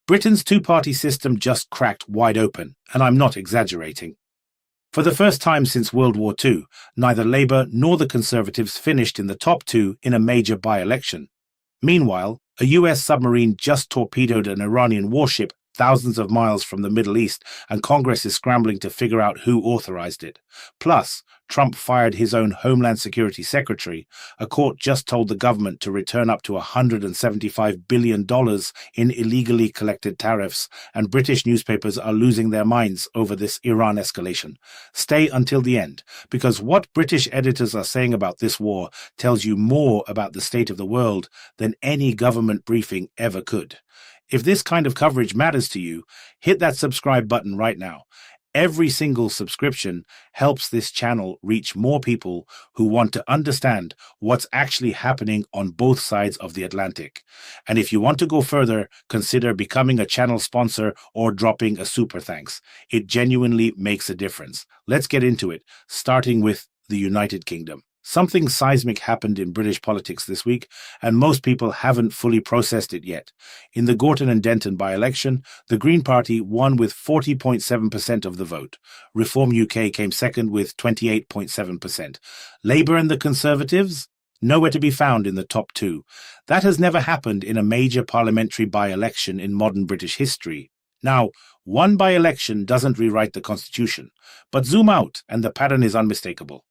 Britain's two-party system just cracked wide open, and I'm not exaggerating. For the first time since World War II, neither Labour nor the Conservatives finished in the top two in a major by-election. Meanwhile, a US submarine just torpedoed an Iranian warship thousands of miles from the Middle East, and Congress is scrambling to figure out who authorized it. Plus, Trump fired his own Homeland Security Secretary. A court just told the government to return up to $175 billion in illegally collected tariffs, and British newspapers are losing their minds over this Iran escalation. Stay until the end, because what British editors are saying about this war tells you more about the state of the world than any government briefing ever could. If this kind of coverage matters to you, hit that subscribe button right now. Every single subscription helps this channel reach more people who want to understand what's actually happening on both sides of the Atlantic. And if you want to go further, consider becoming a channel sponsor or dropping a super thanks. It genuinely makes a difference. Let's get into it, starting with the United Kingdom. Something seismic happened in British politics this week, and most people haven't fully processed it yet. In the Gorton and Denton by-election, the Green Party won with 40.7% of the vote. Reform UK came second with 28.7%. Labour and the Conservatives? Nowhere to be found in the top two. That has never happened in a major parliamentary by-election in modern British history. Now, one by-election doesn't rewrite the constitution, but zoom out and the pattern is unmistakable.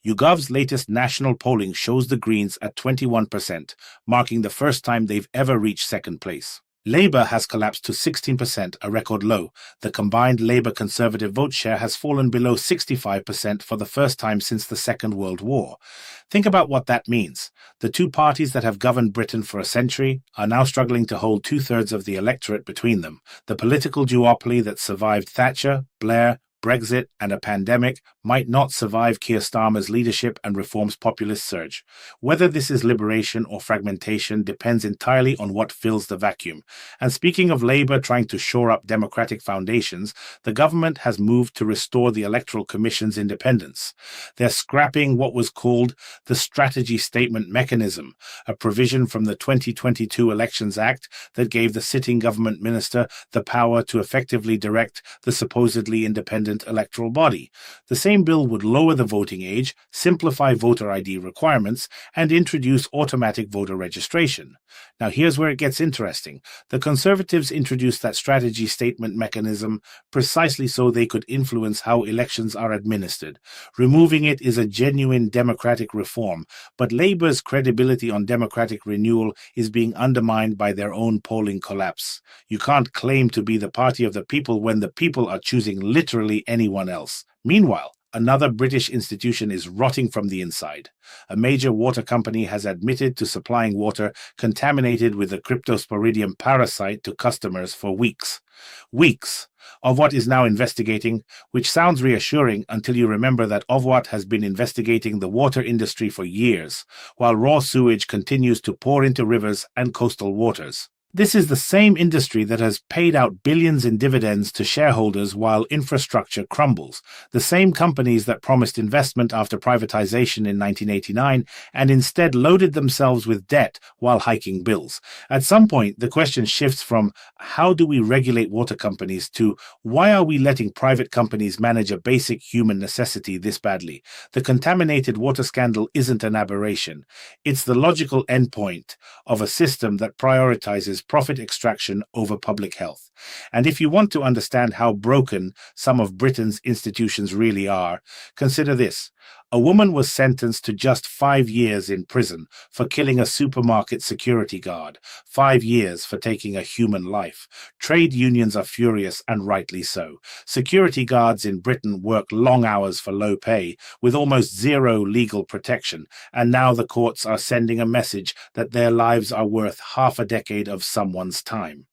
YouGov's latest national polling shows the Greens at 21%, marking the first time they've ever reached second place. Labour has collapsed to 16%, a record low. The combined Labour-Conservative vote share has fallen below 65% for the first time since the Second World War. Think about what that means. The two parties that have governed Britain for a century are now struggling to hold two-thirds of the electorate between them. The political duopoly that survived Thatcher, Blair, Brexit, and a pandemic might not survive Keir Starmer's leadership and Reform's populist surge. Whether this is liberation or fragmentation depends entirely on what fills the vacuum. And speaking of Labour trying to shore up democratic foundations, the government has moved to restore the Electoral Commission's independence. They're scrapping what was called the Strategy Statement Mechanism, a provision from the 2022 Elections Act that gave the sitting government minister the power to effectively direct the supposedly independent electoral body. The same bill would lower the voting age, simplify voter ID requirements, and introduce automatic voter registration. Now here's where it gets interesting. The Conservatives introduced that strategy statement mechanism precisely so they could influence how elections are administered. Removing it is a genuine democratic reform, but Labour's credibility on democratic renewal is being undermined by their own polling collapse. You can't claim to be the party of the people when the people are choosing literally anyone else. Meanwhile, another British institution is rotting from the inside. A major water company has admitted to supplying water contaminated with the cryptosporidium parasite to customers for weeks. Weeks of what is now investigating, which sounds reassuring until you remember that Ofwat has been investigating the water industry for years, while raw sewage continues to pour into rivers and coastal waters. This is the same industry that has paid out billions in dividends to shareholders while infrastructure crumbles. The same companies that promised investment after privatization in 1989 and instead loaded themselves with debt while hiking bills. At some point, the question shifts from how do we regulate water companies to why are we letting private companies manage a basic human necessity this badly? The contaminated water scandal isn't an aberration. It's the logical endpoint of a system that prioritizes profit extraction over public health. And if you want to understand how broken some of Britain's institutions really are, consider this. A woman was sentenced to just 5 years in prison for killing a supermarket security guard, 5 years for taking a human life. Trade unions are furious, and rightly so. Security guards in Britain work long hours for low pay, with almost zero legal protection, and now the courts are sending a message that their lives are worth half a decade of someone's time.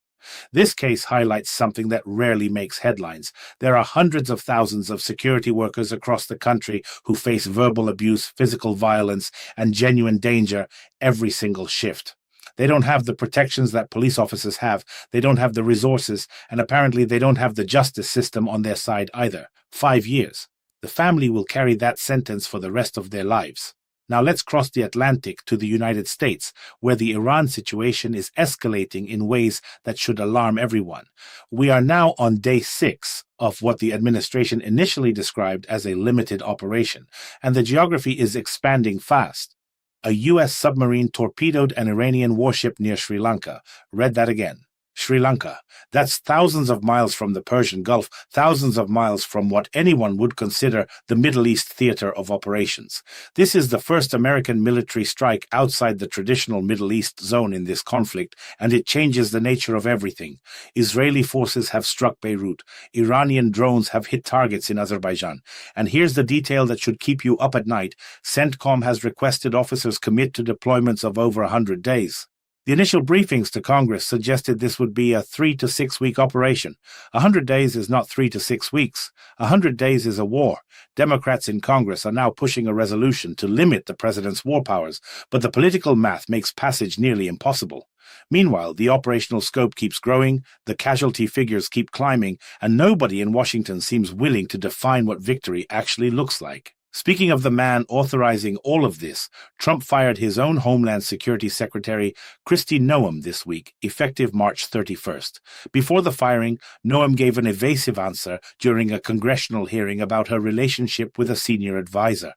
This case highlights something that rarely makes headlines. There are hundreds of thousands of security workers across the country who face verbal abuse, physical violence, and genuine danger every single shift. They don't have the protections that police officers have. They don't have the resources, and apparently they don't have the justice system on their side either. 5 years. The family will carry that sentence for the rest of their lives. Now let's cross the Atlantic to the United States, where the Iran situation is escalating in ways that should alarm everyone. We are now on day 6 of what the administration initially described as a limited operation, and the geography is expanding fast. A U.S. submarine torpedoed an Iranian warship near Sri Lanka. Read that again. Sri Lanka. That's thousands of miles from the Persian Gulf, thousands of miles from what anyone would consider the Middle East theater of operations. This is the first American military strike outside the traditional Middle East zone in this conflict, and it changes the nature of everything. Israeli forces have struck Beirut. Iranian drones have hit targets in Azerbaijan. And here's the detail that should keep you up at night. CENTCOM has requested officers commit to deployments of over 100 days. The initial briefings to Congress suggested this would be a 3 to 6 week operation. 100 days is not 3 to 6 weeks. 100 days is a war. Democrats in Congress are now pushing a resolution to limit the president's war powers, but the political math makes passage nearly impossible. Meanwhile, the operational scope keeps growing, the casualty figures keep climbing, and nobody in Washington seems willing to define what victory actually looks like. Speaking of the man authorizing all of this, Trump fired his own Homeland Security Secretary, Kristi Noem, this week, effective March 31st. Before the firing, Noem gave an evasive answer during a congressional hearing about her relationship with a senior advisor.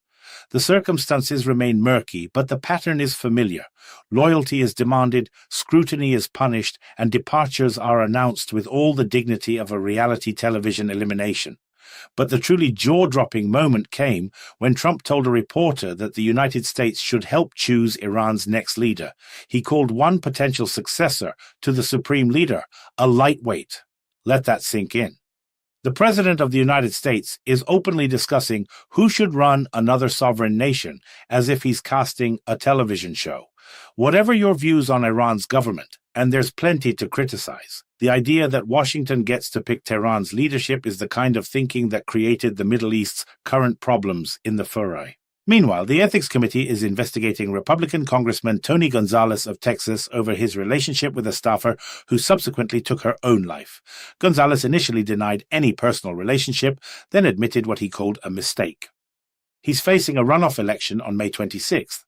The circumstances remain murky, but the pattern is familiar. Loyalty is demanded, scrutiny is punished, and departures are announced with all the dignity of a reality television elimination. But the truly jaw-dropping moment came when Trump told a reporter that the United States should help choose Iran's next leader. He called one potential successor to the supreme leader a lightweight. Let that sink in. The President of the United States is openly discussing who should run another sovereign nation, as if he's casting a television show. Whatever your views on Iran's government, and there's plenty to criticize, the idea that Washington gets to pick Tehran's leadership is the kind of thinking that created the Middle East's current problems in the foray. Meanwhile, the Ethics Committee is investigating Republican Congressman Tony Gonzalez of Texas over his relationship with a staffer who subsequently took her own life. Gonzalez initially denied any personal relationship, then admitted what he called a mistake. He's facing a runoff election on May 26th.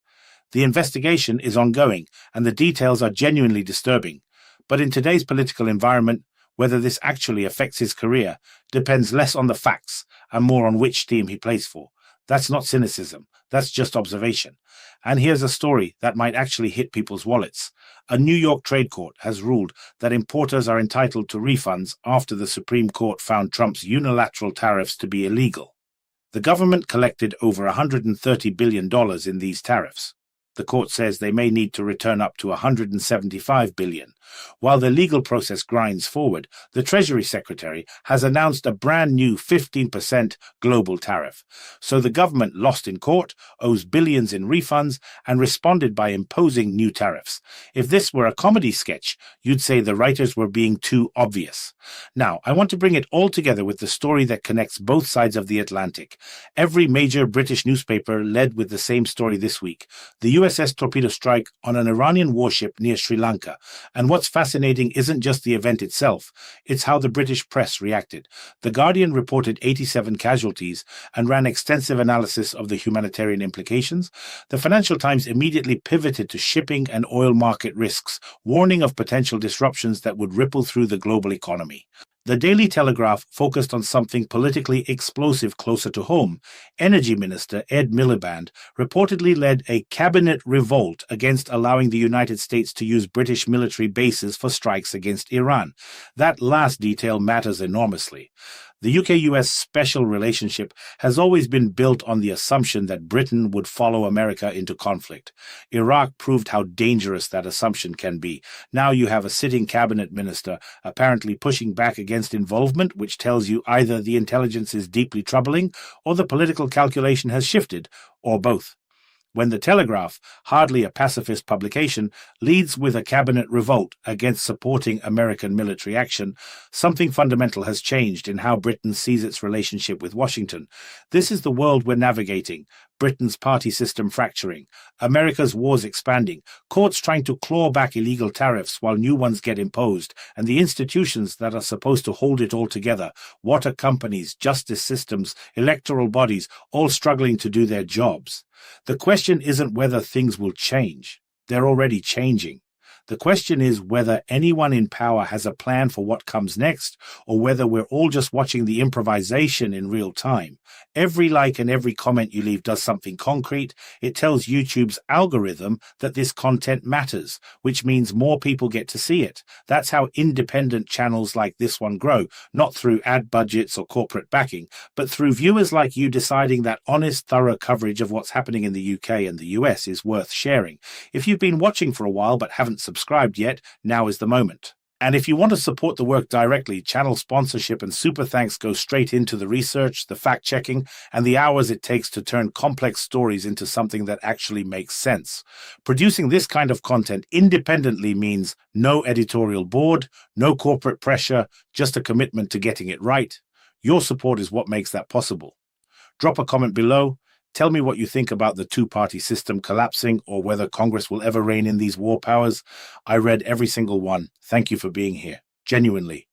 The investigation is ongoing, and the details are genuinely disturbing. But in today's political environment, whether this actually affects his career depends less on the facts and more on which team he plays for. That's not cynicism, that's just observation. And here's a story that might actually hit people's wallets. A New York trade court has ruled that importers are entitled to refunds after the Supreme Court found Trump's unilateral tariffs to be illegal. The government collected over $130 billion in these tariffs. The court says they may need to return up to $175 billion. While the legal process grinds forward, the Treasury Secretary has announced a brand new 15% global tariff. So the government lost in court, owes billions in refunds, and responded by imposing new tariffs. If this were a comedy sketch, you'd say the writers were being too obvious. Now, I want to bring it all together with the story that connects both sides of the Atlantic. Every major British newspaper led with the same story this week: the USS torpedo strike on an Iranian warship near Sri Lanka. And what's fascinating isn't just the event itself, it's how the British press reacted. The Guardian reported 87 casualties and ran extensive analysis of the humanitarian implications. The Financial Times immediately pivoted to shipping and oil market risks, warning of potential disruptions that would ripple through the global economy. The Daily Telegraph focused on something politically explosive closer to home. Energy Minister Ed Miliband reportedly led a cabinet revolt against allowing the United States to use British military bases for strikes against Iran. That last detail matters enormously. The UK-US special relationship has always been built on the assumption that Britain would follow America into conflict. Iraq proved how dangerous that assumption can be. Now you have a sitting cabinet minister apparently pushing back against involvement, which tells you either the intelligence is deeply troubling or the political calculation has shifted, or both. When the Telegraph, hardly a pacifist publication, leads with a cabinet revolt against supporting American military action, something fundamental has changed in how Britain sees its relationship with Washington. This is the world we're navigating. Britain's party system fracturing, America's wars expanding, courts trying to claw back illegal tariffs while new ones get imposed, and the institutions that are supposed to hold it all together, water companies, justice systems, electoral bodies, all struggling to do their jobs. The question isn't whether things will change. They're already changing. The question is whether anyone in power has a plan for what comes next, or whether we're all just watching the improvisation in real time. Every like and every comment you leave does something concrete. It tells YouTube's algorithm that this content matters, which means more people get to see it. That's how independent channels like this one grow, not through ad budgets or corporate backing, but through viewers like you deciding that honest, thorough coverage of what's happening in the UK and the US is worth sharing. If you've been watching for a while but haven't subscribed yet, now is the moment. And if you want to support the work directly, channel sponsorship and super thanks go straight into the research, the fact-checking, and the hours it takes to turn complex stories into something that actually makes sense. Producing this kind of content independently means no editorial board, no corporate pressure, just a commitment to getting it right. Your support is what makes that possible. Drop a comment below. Tell me what you think about the two-party system collapsing or whether Congress will ever rein in these war powers. I read every single one. Thank you for being here. Genuinely.